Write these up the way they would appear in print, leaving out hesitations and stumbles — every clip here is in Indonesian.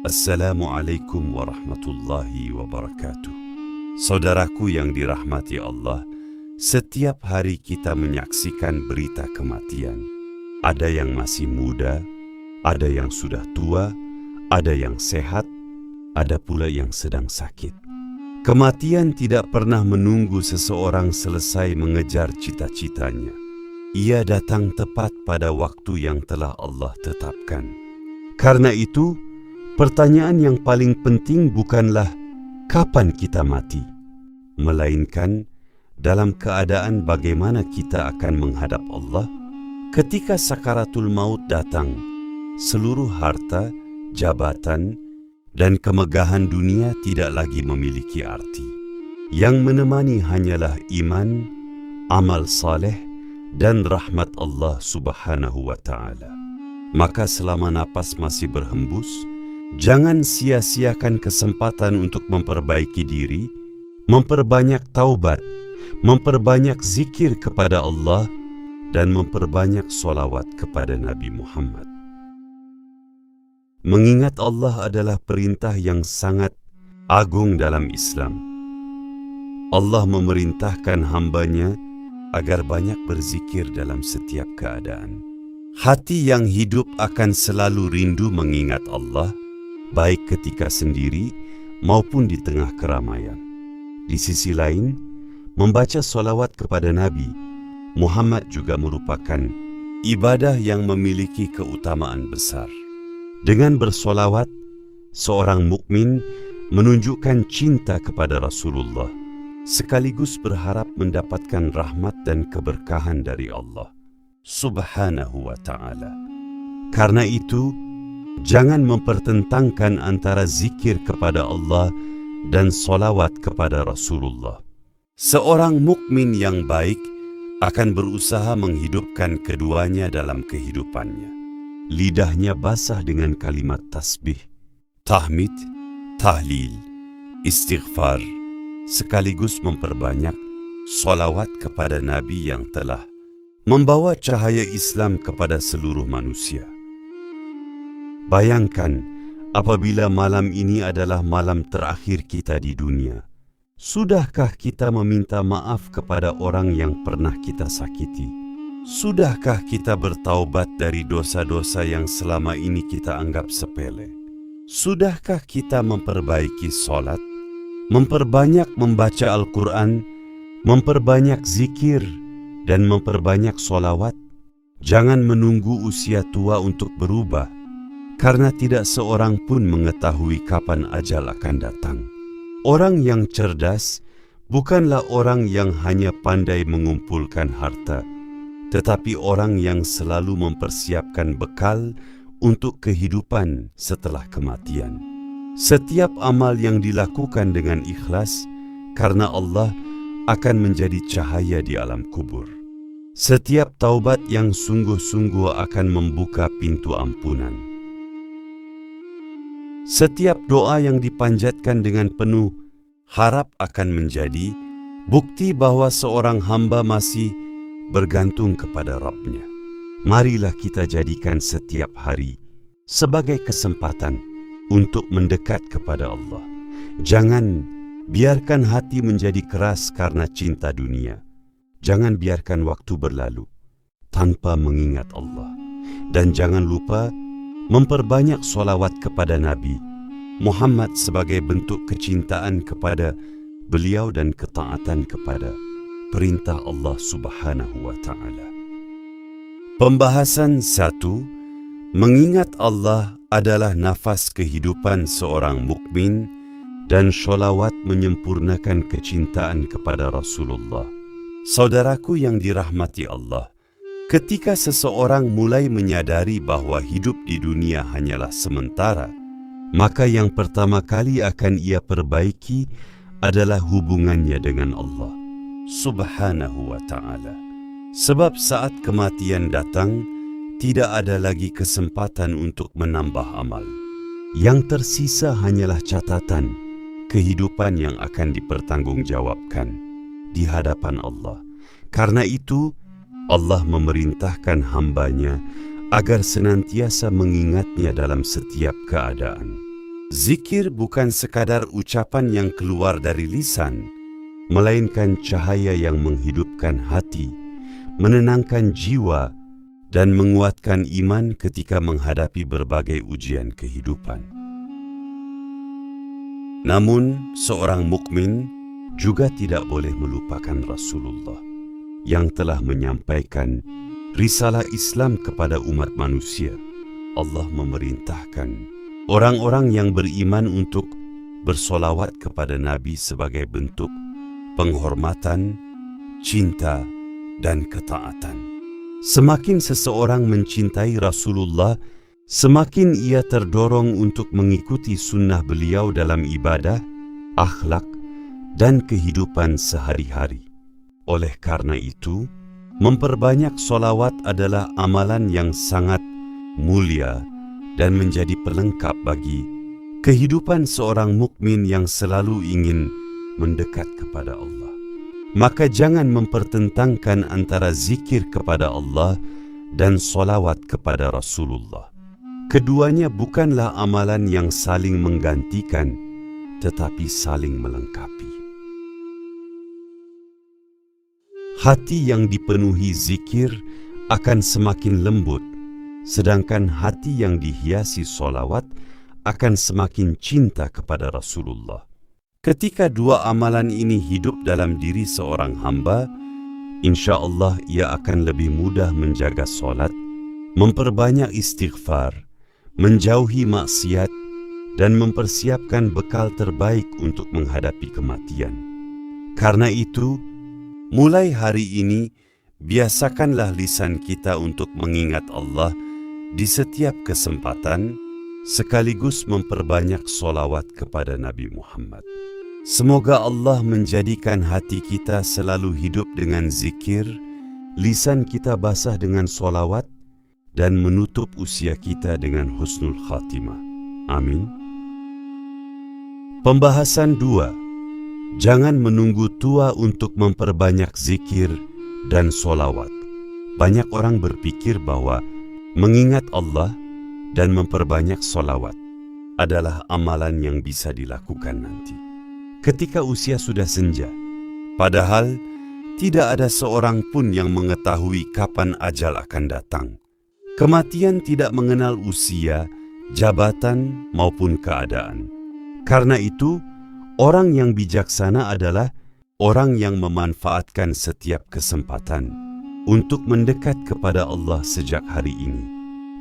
Assalamualaikum warahmatullahi wabarakatuh. Saudaraku yang dirahmati Allah, setiap hari kita menyaksikan berita kematian. Ada yang masih muda, ada yang sudah tua, ada yang sehat, ada pula yang sedang sakit. Kematian tidak pernah menunggu seseorang selesai mengejar cita-citanya. Ia datang tepat pada waktu yang telah Allah tetapkan. Karena itu, pertanyaan yang paling penting bukanlah kapan kita mati, melainkan dalam keadaan bagaimana kita akan menghadap Allah. Ketika sakaratul maut datang, seluruh harta, jabatan, dan kemegahan dunia tidak lagi memiliki arti. Yang menemani hanyalah iman, amal saleh, dan rahmat Allah Subhanahu wa Ta'ala. Maka selama napas masih berhembus, jangan sia-siakan kesempatan untuk memperbaiki diri, memperbanyak taubat, memperbanyak zikir kepada Allah, dan memperbanyak solawat kepada Nabi Muhammad. Mengingat Allah adalah perintah yang sangat agung dalam Islam. Allah memerintahkan hambanya agar banyak berzikir dalam setiap keadaan. Hati yang hidup akan selalu rindu mengingat Allah, baik ketika sendiri maupun di tengah keramaian. Di sisi lain, membaca solawat kepada Nabi Muhammad juga merupakan ibadah yang memiliki keutamaan besar. Dengan bersolawat, seorang mukmin menunjukkan cinta kepada Rasulullah, sekaligus berharap mendapatkan rahmat dan keberkahan dari Allah Subhanahu wa Ta'ala. Karena itu, jangan mempertentangkan antara zikir kepada Allah dan solawat kepada Rasulullah. Seorang mukmin yang baik akan berusaha menghidupkan keduanya dalam kehidupannya. Lidahnya basah dengan kalimat tasbih, tahmid, tahlil, istighfar, sekaligus memperbanyak solawat kepada Nabi yang telah membawa cahaya Islam kepada seluruh manusia. Bayangkan apabila malam ini adalah malam terakhir kita di dunia. Sudahkah kita meminta maaf kepada orang yang pernah kita sakiti? Sudahkah kita bertaubat dari dosa-dosa yang selama ini kita anggap sepele? Sudahkah kita memperbaiki solat, memperbanyak membaca Al-Quran, memperbanyak zikir, dan memperbanyak solawat? Jangan menunggu usia tua untuk berubah, karena tidak seorang pun mengetahui kapan ajal akan datang. Orang yang cerdas bukanlah orang yang hanya pandai mengumpulkan harta, tetapi orang yang selalu mempersiapkan bekal untuk kehidupan setelah kematian. Setiap amal yang dilakukan dengan ikhlas karena Allah akan menjadi cahaya di alam kubur. Setiap taubat yang sungguh-sungguh akan membuka pintu ampunan. Setiap doa yang dipanjatkan dengan penuh harap akan menjadi bukti bahwa seorang hamba masih bergantung kepada Rabb-Nya. Marilah kita jadikan setiap hari sebagai kesempatan untuk mendekat kepada Allah. Jangan biarkan hati menjadi keras karena cinta dunia. Jangan biarkan waktu berlalu tanpa mengingat Allah. Dan jangan lupa memperbanyak solawat kepada Nabi Muhammad sebagai bentuk kecintaan kepada beliau dan ketaatan kepada perintah Allah Subhanahu wa Ta'ala. Pembahasan 1. Mengingat Allah adalah nafas kehidupan seorang mukmin dan sholawat menyempurnakan kecintaan kepada Rasulullah. Saudaraku yang dirahmati Allah, ketika seseorang mulai menyadari bahwa hidup di dunia hanyalah sementara, maka yang pertama kali akan ia perbaiki adalah hubungannya dengan Allah Subhanahu wa Ta'ala. Sebab saat kematian datang, tidak ada lagi kesempatan untuk menambah amal. Yang tersisa hanyalah catatan kehidupan yang akan dipertanggungjawabkan di hadapan Allah. Karena itu, Allah memerintahkan hambanya agar senantiasa mengingatnya dalam setiap keadaan. Zikir bukan sekadar ucapan yang keluar dari lisan, melainkan cahaya yang menghidupkan hati, menenangkan jiwa, dan menguatkan iman ketika menghadapi berbagai ujian kehidupan. Namun, seorang mukmin juga tidak boleh melupakan Rasulullah yang telah menyampaikan risalah Islam kepada umat manusia. Allah memerintahkan orang-orang yang beriman untuk bersolawat kepada Nabi sebagai bentuk penghormatan, cinta, dan ketaatan. Semakin seseorang mencintai Rasulullah, semakin ia terdorong untuk mengikuti sunnah beliau dalam ibadah, akhlak, dan kehidupan sehari-hari. Oleh karena itu, memperbanyak solawat adalah amalan yang sangat mulia dan menjadi pelengkap bagi kehidupan seorang mukmin yang selalu ingin mendekat kepada Allah. Maka jangan mempertentangkan antara zikir kepada Allah dan solawat kepada Rasulullah. Keduanya bukanlah amalan yang saling menggantikan, tetapi saling melengkapi. Hati yang dipenuhi zikir akan semakin lembut, sedangkan hati yang dihiasi solawat akan semakin cinta kepada Rasulullah. Ketika dua amalan ini hidup dalam diri seorang hamba, insya Allah ia akan lebih mudah menjaga solat, memperbanyak istighfar, menjauhi maksiat, dan mempersiapkan bekal terbaik untuk menghadapi kematian. Karena itu, mulai hari ini, biasakanlah lisan kita untuk mengingat Allah di setiap kesempatan, sekaligus memperbanyak solawat kepada Nabi Muhammad. Semoga Allah menjadikan hati kita selalu hidup dengan zikir, lisan kita basah dengan solawat, dan menutup usia kita dengan husnul khatimah. Amin. Pembahasan 2. Jangan menunggu tua untuk memperbanyak zikir dan solawat. Banyak orang berpikir bahwa mengingat Allah dan memperbanyak solawat adalah amalan yang bisa dilakukan nanti ketika usia sudah senja. Padahal tidak ada seorang pun yang mengetahui kapan ajal akan datang. Kematian tidak mengenal usia, jabatan, maupun keadaan. Karena itu, orang yang bijaksana adalah orang yang memanfaatkan setiap kesempatan untuk mendekat kepada Allah sejak hari ini.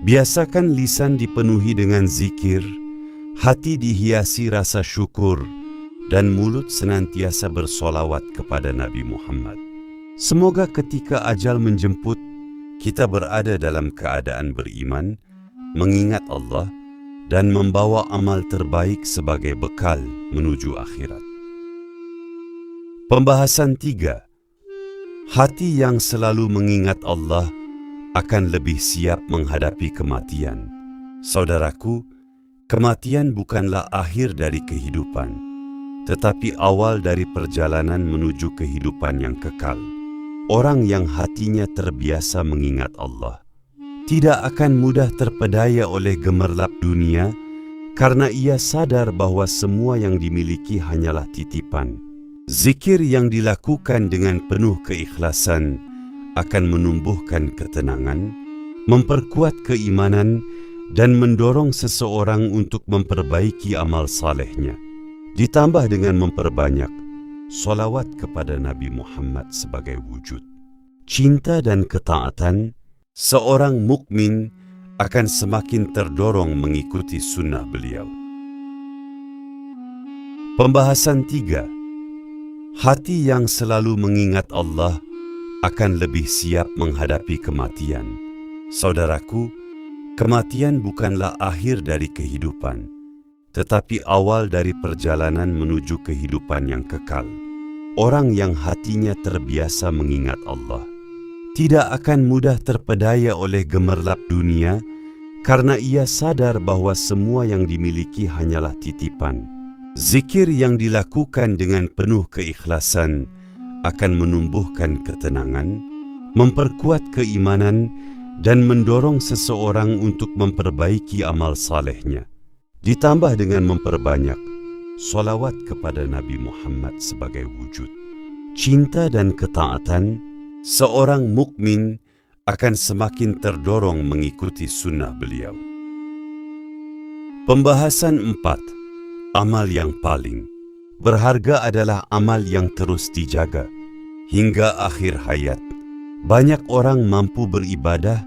Biasakan lisan dipenuhi dengan zikir, hati dihiasi rasa syukur, dan mulut senantiasa bersolawat kepada Nabi Muhammad. Semoga ketika ajal menjemput, kita berada dalam keadaan beriman, mengingat Allah, dan membawa amal terbaik sebagai bekal menuju akhirat. Pembahasan 3. Hati yang selalu mengingat Allah akan lebih siap menghadapi kematian. Saudaraku, kematian bukanlah akhir dari kehidupan, tetapi awal dari perjalanan menuju kehidupan yang kekal. Orang yang hatinya terbiasa mengingat Allah tidak akan mudah terpedaya oleh gemerlap dunia, karena ia sadar bahwa semua yang dimiliki hanyalah titipan. Zikir yang dilakukan dengan penuh keikhlasan akan menumbuhkan ketenangan, memperkuat keimanan, dan mendorong seseorang untuk memperbaiki amal salehnya. Ditambah dengan memperbanyak solawat kepada Nabi Muhammad sebagai wujud cinta dan ketaatan, seorang mukmin akan semakin terdorong mengikuti sunnah beliau. Pembahasan 3. Hati yang selalu mengingat Allah akan lebih siap menghadapi kematian. Saudaraku, kematian bukanlah akhir dari kehidupan, tetapi awal dari perjalanan menuju kehidupan yang kekal. Orang yang hatinya terbiasa mengingat Allah tidak akan mudah terpedaya oleh gemerlap dunia, karena ia sadar bahwa semua yang dimiliki hanyalah titipan. Zikir yang dilakukan dengan penuh keikhlasan akan menumbuhkan ketenangan, memperkuat keimanan, dan mendorong seseorang untuk memperbaiki amal salehnya. ditambah dengan memperbanyak solawat kepada Nabi Muhammad sebagai wujud cinta dan ketaatan, seorang mukmin akan semakin terdorong mengikuti sunnah beliau. Pembahasan 4. Amal yang paling berharga adalah amal yang terus dijaga hingga akhir hayat. Banyak orang mampu beribadah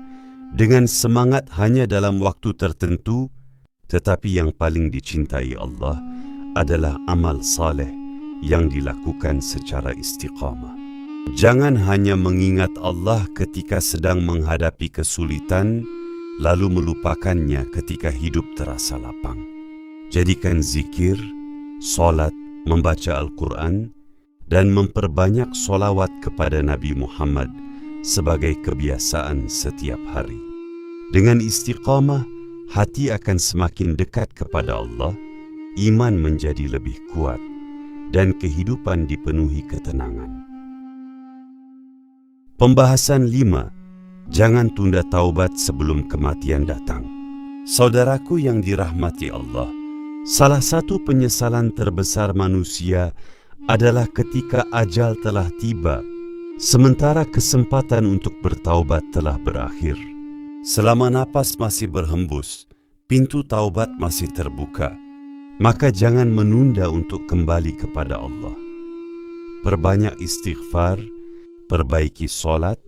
dengan semangat hanya dalam waktu tertentu, tetapi yang paling dicintai Allah adalah amal saleh yang dilakukan secara istiqamah. Jangan hanya mengingat Allah ketika sedang menghadapi kesulitan, lalu melupakannya ketika hidup terasa lapang. Jadikan zikir, solat, membaca Al-Quran, dan memperbanyak solawat kepada Nabi Muhammad sebagai kebiasaan setiap hari. Dengan istiqamah, hati akan semakin dekat kepada Allah, iman menjadi lebih kuat, dan kehidupan dipenuhi ketenangan. Pembahasan 5. Jangan tunda taubat sebelum kematian datang. Saudaraku yang dirahmati Allah, salah satu penyesalan terbesar manusia adalah ketika ajal telah tiba, sementara kesempatan untuk bertaubat telah berakhir. Selama napas masih berhembus, pintu taubat masih terbuka, maka jangan menunda untuk kembali kepada Allah. Perbanyak istighfar, perbaiki solat,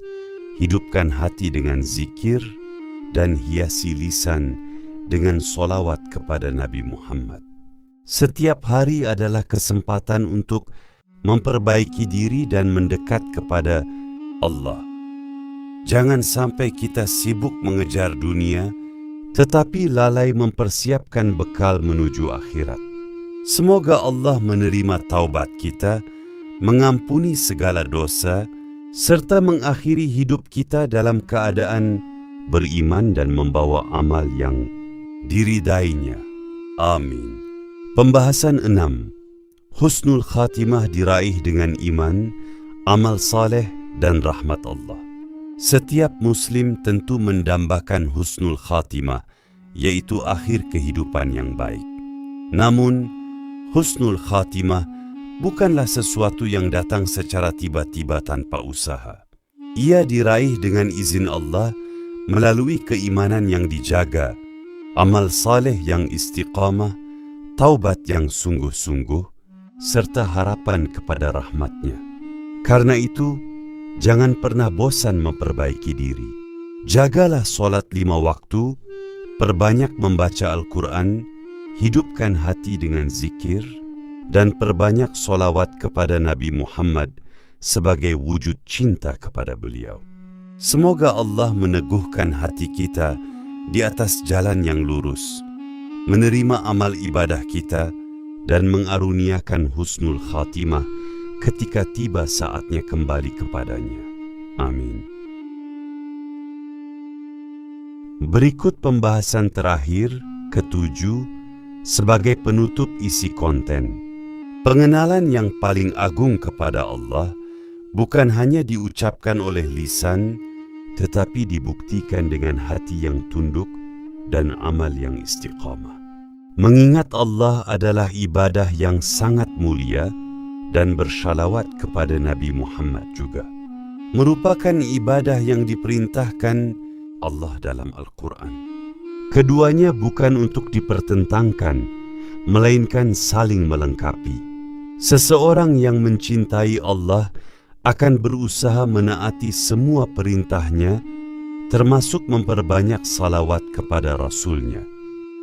hidupkan hati dengan zikir, dan hiasi lisan dengan solawat kepada Nabi Muhammad. Setiap hari adalah kesempatan untuk memperbaiki diri dan mendekat kepada Allah. Jangan sampai kita sibuk mengejar dunia, tetapi lalai mempersiapkan bekal menuju akhirat. Semoga Allah menerima taubat kita, mengampuni segala dosa, serta mengakhiri hidup kita dalam keadaan beriman dan membawa amal yang diridainya. Amin. Pembahasan 6. Husnul khatimah diraih dengan iman, amal saleh, dan rahmat Allah. Setiap muslim tentu mendambakan husnul khatimah, yaitu akhir kehidupan yang baik. Namun, husnul khatimah bukanlah sesuatu yang datang secara tiba-tiba tanpa usaha. Ia diraih dengan izin Allah melalui keimanan yang dijaga, amal saleh yang istiqamah, taubat yang sungguh-sungguh, serta harapan kepada rahmat-Nya. Karena itu, jangan pernah bosan memperbaiki diri. Jagalah solat 5 waktu, perbanyak membaca Al-Quran, hidupkan hati dengan zikir, dan perbanyak solawat kepada Nabi Muhammad sebagai wujud cinta kepada beliau. Semoga Allah meneguhkan hati kita di atas jalan yang lurus, menerima amal ibadah kita, dan mengaruniakan husnul khatimah ketika tiba saatnya kembali kepadanya. Amin. Berikut pembahasan terakhir, ke-7, sebagai penutup isi konten. Pengenalan yang paling agung kepada Allah bukan hanya diucapkan oleh lisan, tetapi dibuktikan dengan hati yang tunduk dan amal yang istiqamah. Mengingat Allah adalah ibadah yang sangat mulia, dan bersyalawat kepada Nabi Muhammad juga merupakan ibadah yang diperintahkan Allah dalam Al-Quran. Keduanya bukan untuk dipertentangkan, melainkan saling melengkapi. Seseorang yang mencintai Allah akan berusaha menaati semua perintahnya, termasuk memperbanyak salawat kepada Rasul-Nya.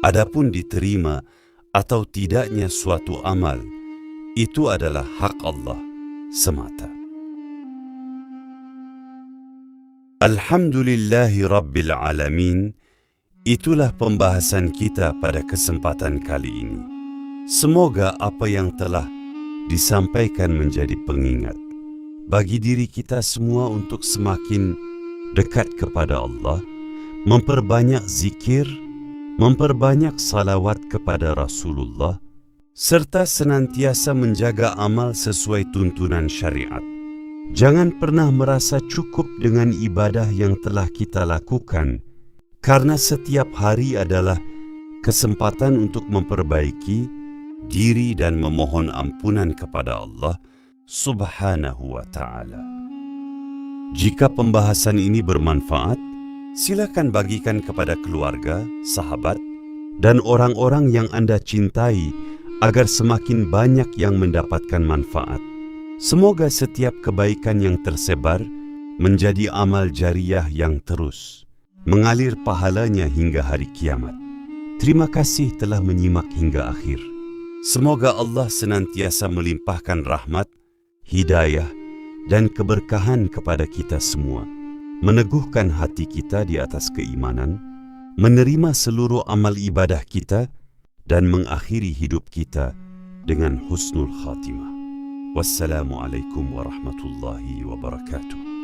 Adapun diterima atau tidaknya suatu amal, itu adalah hak Allah semata. Alhamdulillahi Rabbil Alamin. Itulah pembahasan kita pada kesempatan kali ini. Semoga apa yang telah disampaikan menjadi pengingat bagi diri kita semua untuk semakin dekat kepada Allah, memperbanyak zikir, memperbanyak salawat kepada Rasulullah, serta senantiasa menjaga amal sesuai tuntunan syariat. Jangan pernah merasa cukup dengan ibadah yang telah kita lakukan, karena setiap hari adalah kesempatan untuk memperbaiki diri dan memohon ampunan kepada Allah Subhanahu wa Ta'ala. Jika pembahasan ini bermanfaat, silakan bagikan kepada keluarga, sahabat, dan orang-orang yang Anda cintai agar semakin banyak yang mendapatkan manfaat. Semoga setiap kebaikan yang tersebar menjadi amal jariah yang terus mengalir pahalanya hingga hari kiamat. Terima kasih telah menyimak hingga akhir. Semoga Allah senantiasa melimpahkan rahmat, hidayah, dan keberkahan kepada kita semua, meneguhkan hati kita di atas keimanan, menerima seluruh amal ibadah kita, dan mengakhiri hidup kita dengan husnul khatimah. Wassalamualaikum warahmatullahi wabarakatuh.